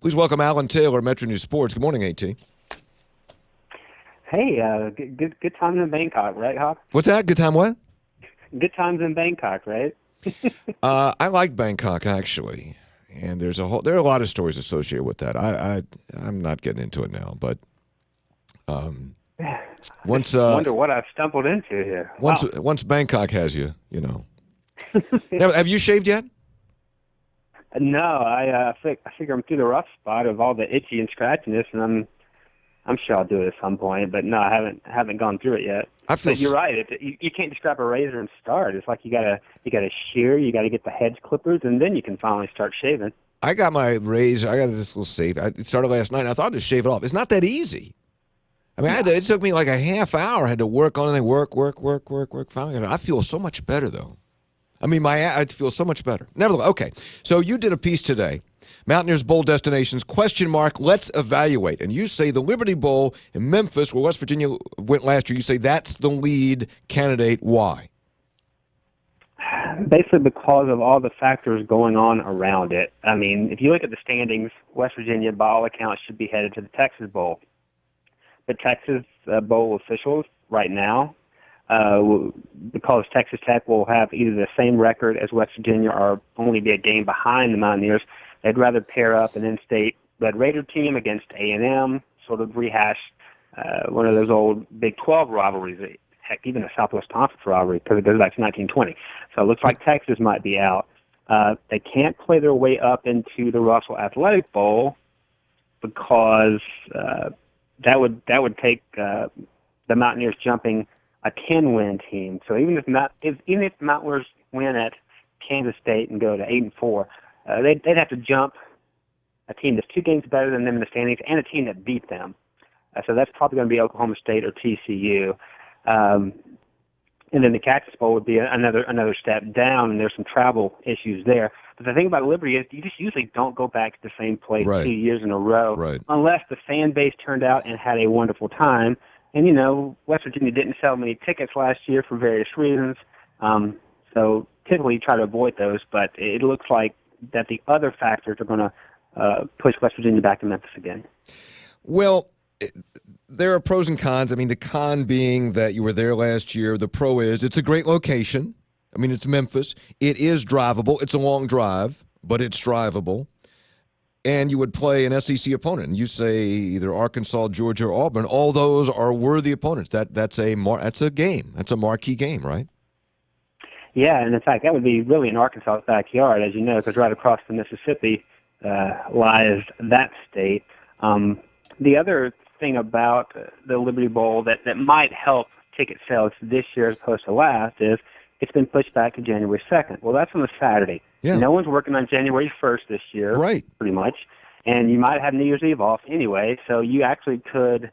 Please welcome Allan Taylor, Metro News Sports. Good morning, AT. Hey, good times in Bangkok, right, Hop? What's that? Good time what? Good times in Bangkok, right? I like Bangkok, actually. And there are a lot of stories associated with that. I'm not getting into it now, but once Wonder what I've stumbled into here. Wow. once Bangkok has you, you know. Now, have you shaved yet? No, I figure I'm through the rough spot of all the itchy and scratchiness, and I'm sure I'll do it at some point. But no, I haven't gone through it yet. But you're right. You can't just grab a razor and start. It's like you gotta shear. You gotta get the hedge clippers, and then you can finally start shaving. I got my razor. I got this little safe. It started last night. And I thought I'd just shave it off. It's not that easy. I mean, it took me like a half hour. I had to work on it. Work. Finally, I feel so much better though. I mean, I feel so much better. Nevertheless, okay. So you did a piece today, Mountaineers Bowl destinations, ? Let's evaluate. And you say the Liberty Bowl in Memphis, where West Virginia went last year, you say that's the lead candidate. Why? Basically because of all the factors going on around it. I mean, if you look at the standings, West Virginia, by all accounts, should be headed to the Texas Bowl. The Texas Bowl officials right now, because Texas Tech will have either the same record as West Virginia or only be a game behind the Mountaineers, they'd rather pair up an in-state Red Raider team against A&M, sort of rehash one of those old Big 12 rivalries, heck, even a Southwest Conference rivalry, because it goes back to 1920. So it looks like Texas might be out. They can't play their way up into the Russell Athletic Bowl because that would take the Mountaineers jumping a 10-win team. So even if the Mountaineers win at Kansas State and go to 8-4, they'd have to jump a team that's 2 games better than them in the standings and a team that beat them. So that's probably going to be Oklahoma State or TCU. And then the Cactus Bowl would be another step down, and there's some travel issues there. But the thing about Liberty is you just usually don't go back to the same place 2 years in a row unless the fan base turned out and had a wonderful time. And, West Virginia didn't sell many tickets last year for various reasons. So typically you try to avoid those, but it looks like that the other factors are going to push West Virginia back to Memphis again. Well, there are pros and cons. I mean, the con being that you were there last year. The pro is it's a great location. I mean, it's Memphis. It is drivable. It's a long drive, but it's drivable. And you would play an SEC opponent. And you say either Arkansas, Georgia, or Auburn. All those are worthy opponents. That's a game. That's a marquee game, right? Yeah, and in fact, that would be really in Arkansas's backyard, as you know, because right across the Mississippi lies that state. The other thing about the Liberty Bowl that might help ticket sales this year as opposed to last is it's been pushed back to January 2nd. Well, that's on a Saturday. Yeah. No one's working on January 1st this year, pretty much. And you might have New Year's Eve off anyway, so you actually could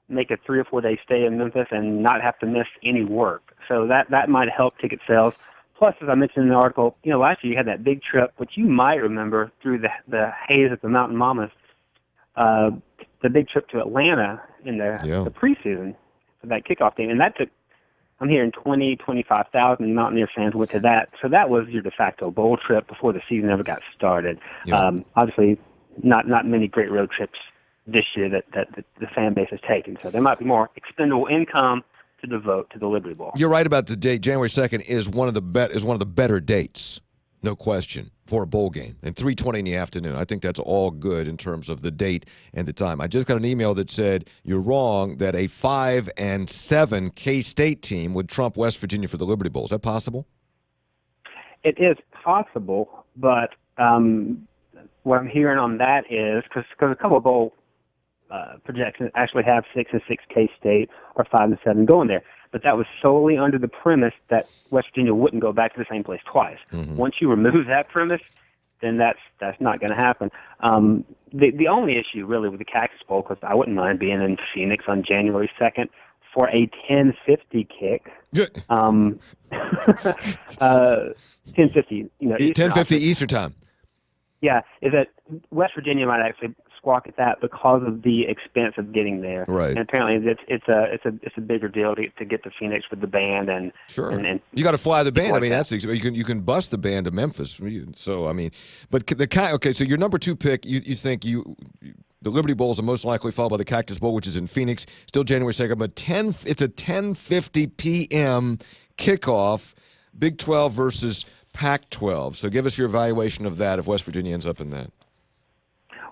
make a 3 or 4 day stay in Memphis and not have to miss any work. So that might help ticket sales. Plus, as I mentioned in the article, last year you had that big trip, which you might remember through the haze at the Mountain Mamas, the big trip to Atlanta in the preseason for that kickoff game. And that took, I'm hearing 25,000 Mountaineer fans went to that. So that was your de facto bowl trip before the season ever got started. Yeah. Obviously, not many great road trips this year that the fan base has taken. So there might be more expendable income to devote to the Liberty Bowl. You're right about the date. January 2nd is one of the better dates, no question, for a bowl game. And 3:20 in the afternoon. I think that's all good in terms of the date and the time. I just got an email that said you're wrong that a 5-7 K-State team would trump West Virginia for the Liberty Bowl. Is that possible? It is possible, but what I'm hearing on that is because a couple of bowl projections actually have 6-6 K-State or 5-7 going there. But that was solely under the premise that West Virginia wouldn't go back to the same place twice. Mm-hmm. Once you remove that premise, then that's not going to happen. The only issue really with the Cactus Bowl, because I wouldn't mind being in Phoenix on January 2nd for a 10:50 kick. 10:50, Eastern 10:50 Eastern time. Yeah, is that West Virginia might actually squawk at that because of the expense of getting there. Right. And apparently it's a bigger deal to get to Phoenix with the band and sure. and You got to fly the band. like I mean, that. that's you can bus the band to Memphis. So I mean, but okay. So your number 2 pick, you think the Liberty Bowl is the most likely, followed by the Cactus Bowl, which is in Phoenix, still January 2nd. But it's a 10:50 p.m. kickoff, Big 12 versus Pac-12. So give us your evaluation of that if West Virginia ends up in that.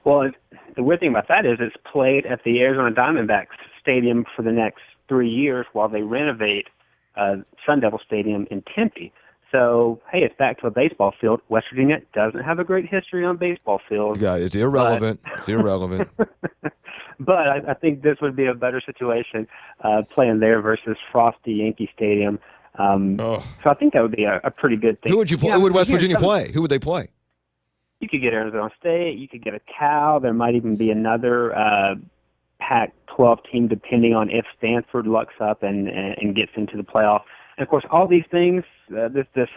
Well, the weird thing about that is it's played at the Arizona Diamondbacks Stadium for the next 3 years while they renovate Sun Devil Stadium in Tempe. So, hey, it's back to a baseball field. West Virginia doesn't have a great history on baseball fields. Yeah, it's irrelevant. It's irrelevant. But I think this would be a better situation playing there versus frosty Yankee Stadium. So I think that would be a pretty good thing. Who would you play? Who would West Virginia play? Who would they play? You could get Arizona State. You could get a Cal. There might even be another Pac-12 team, depending on if Stanford lucks up and gets into the playoff. And of course, all these things, this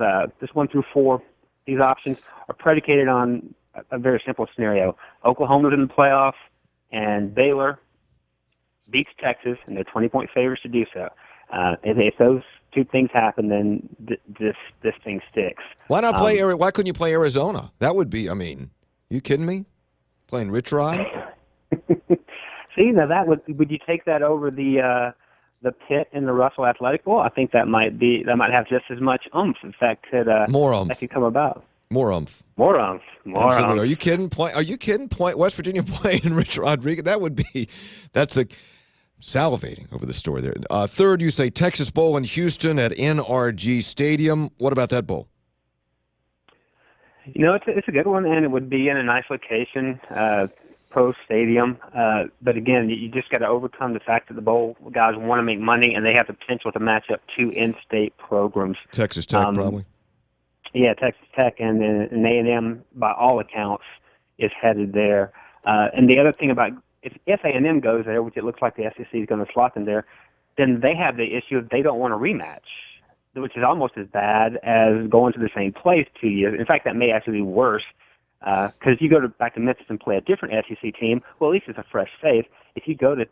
1 through 4, these options are predicated on a very simple scenario. Oklahoma's in the playoff, and Baylor beats Texas, and they're 20-point favorites to do so. If those two things happen, then this thing sticks. Why not play? Why couldn't you play Arizona? That would be. I mean, you kidding me? Playing Rich Rod? See, now would you take that over the Pitt and the Russell Athletic Bowl? I think that might have just as much oomph. In fact, more oomph. That could come about. More oomph. More oomph. More Absolutely. oomph. Are you kidding? West Virginia playing Rich Rodriguez? That's salivating over the story there. Third, you say Texas Bowl in Houston at NRG Stadium. What about that bowl? It's a good one, and it would be in a nice location, pro stadium. But again, you just got to overcome the fact that the bowl guys want to make money, and they have the potential to match up 2 in-state programs. Texas Tech, probably. Yeah, Texas Tech, and A&M, by all accounts, is headed there. And the other thing about if A&M goes there, which it looks like the SEC is going to slot them there, then they have the issue of they don't want a rematch, which is almost as bad as going to the same place 2 years. In fact, that may actually be worse because if you go back to Memphis and play a different SEC team, well, at least it's a fresh face. If you go to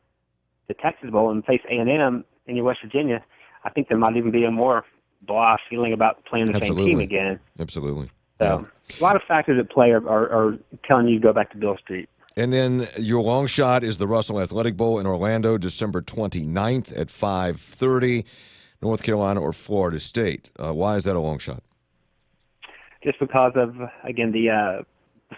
the Texas Bowl and face A&M and you're West Virginia, I think there might even be a more blah feeling about playing the same team again. Absolutely. So a lot of factors at play are telling you to go back to Bill Street. And then your long shot is the Russell Athletic Bowl in Orlando, December 29th at 5:30, North Carolina or Florida State. Why is that a long shot? Just because of, again, the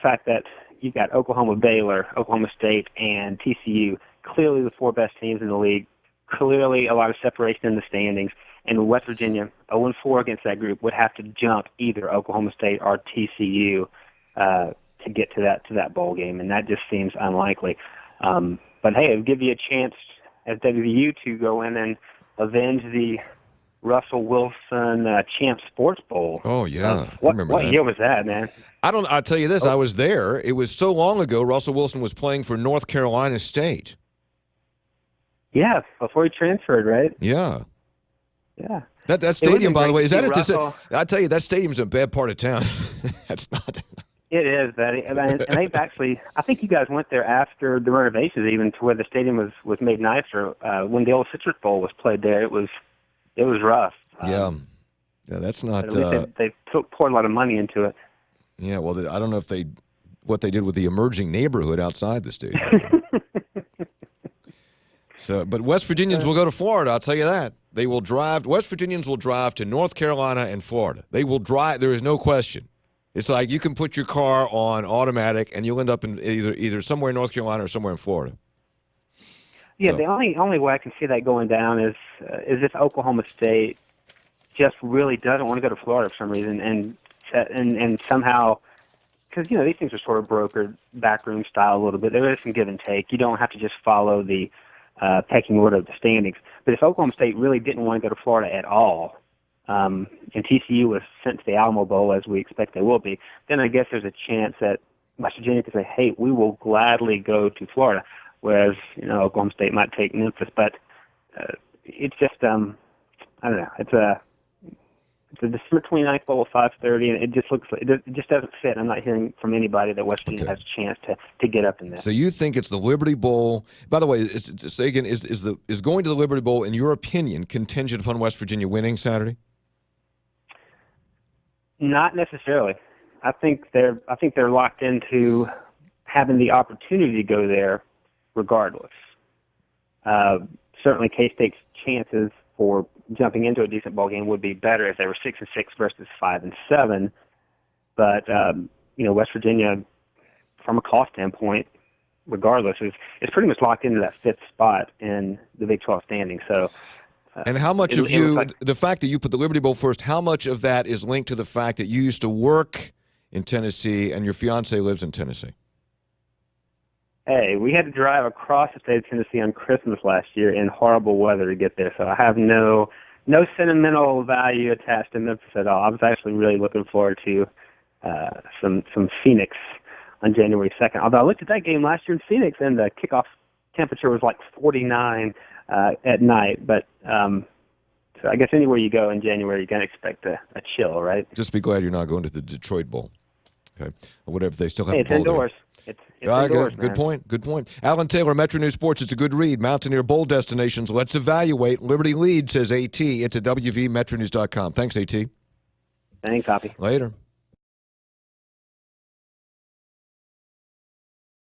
fact that you've got Oklahoma, Baylor, Oklahoma State, and TCU, clearly the 4 best teams in the league, clearly a lot of separation in the standings, and West Virginia, 0-4 against that group, would have to jump either Oklahoma State or TCU to get to that bowl game, and that just seems unlikely. But hey, it would give you a chance as WVU to go in and avenge the Russell Wilson Champ Sports Bowl. Oh yeah, what remember that. year was that, man? I'll tell you this. I was there. It was so long ago. Russell Wilson was playing for North Carolina State. Yeah, before he transferred, right? Yeah. Yeah. That stadium, by the way, is that Russell? I tell you, that stadium's a bad part of town. That's not. It is, buddy. And they've actually, I think you guys went there after the renovations, even to where the stadium was made nicer. When the old Citrus Bowl was played there, it was rough. Yeah, that's not. At least they poured a lot of money into it. Yeah, well, I don't know if what they did with the emerging neighborhood outside the stadium. But West Virginians will go to Florida. I'll tell you that. They will drive. West Virginians will drive to North Carolina and Florida. They will drive. There is no question. It's like you can put your car on automatic and you'll end up in either somewhere in North Carolina or somewhere in Florida. Yeah, the only way I can see that going down is if Oklahoma State just really doesn't want to go to Florida for some reason, and somehow, because these things are sort of brokered backroom style a little bit. There is some give and take. You don't have to just follow the pecking order of the standings. But if Oklahoma State really didn't want to go to Florida at all, and TCU was sent to the Alamo Bowl, as we expect they will be, then I guess there's a chance that West Virginia could say, hey, we will gladly go to Florida, whereas, Oklahoma State might take Memphis. But it's just, I don't know. It's a December 29th bowl at 5:30, and it just looks like it just doesn't fit. I'm not hearing from anybody that West Virginia has a chance to get up in this. So you think it's the Liberty Bowl? By the way, say again, is going to the Liberty Bowl, in your opinion, contingent upon West Virginia winning Saturday? Not necessarily. I think they're locked into having the opportunity to go there, regardless. Certainly, K-State's chances for jumping into a decent bowl game would be better if they were 6-6 versus 5-7. But West Virginia, from a cost standpoint, regardless, is pretty much locked into that fifth spot in the Big 12 standing. So. And how much of the fact that you put the Liberty Bowl first, how much of that is linked to the fact that you used to work in Tennessee and your fiance lives in Tennessee? Hey, we had to drive across the state of Tennessee on Christmas last year in horrible weather to get there, so I have no sentimental value attached to Memphis at all. I was actually really looking forward to some Phoenix on January 2nd. Although I looked at that game last year in Phoenix, and the kickoff temperature was like 49 at night. But so I guess anywhere you go in January, you're going to expect a chill, right? Just be glad you're not going to the Detroit Bowl. Okay, or whatever, they still have hey, a bowl indoors. There. It's indoors, good point. Good point. Allan Taylor, Metro News Sports. It's a good read. Mountaineer Bowl destinations. Let's evaluate. Liberty lead, says AT. It's at WVMetronews.com. Thanks, AT. Thanks, Hoppy. Later.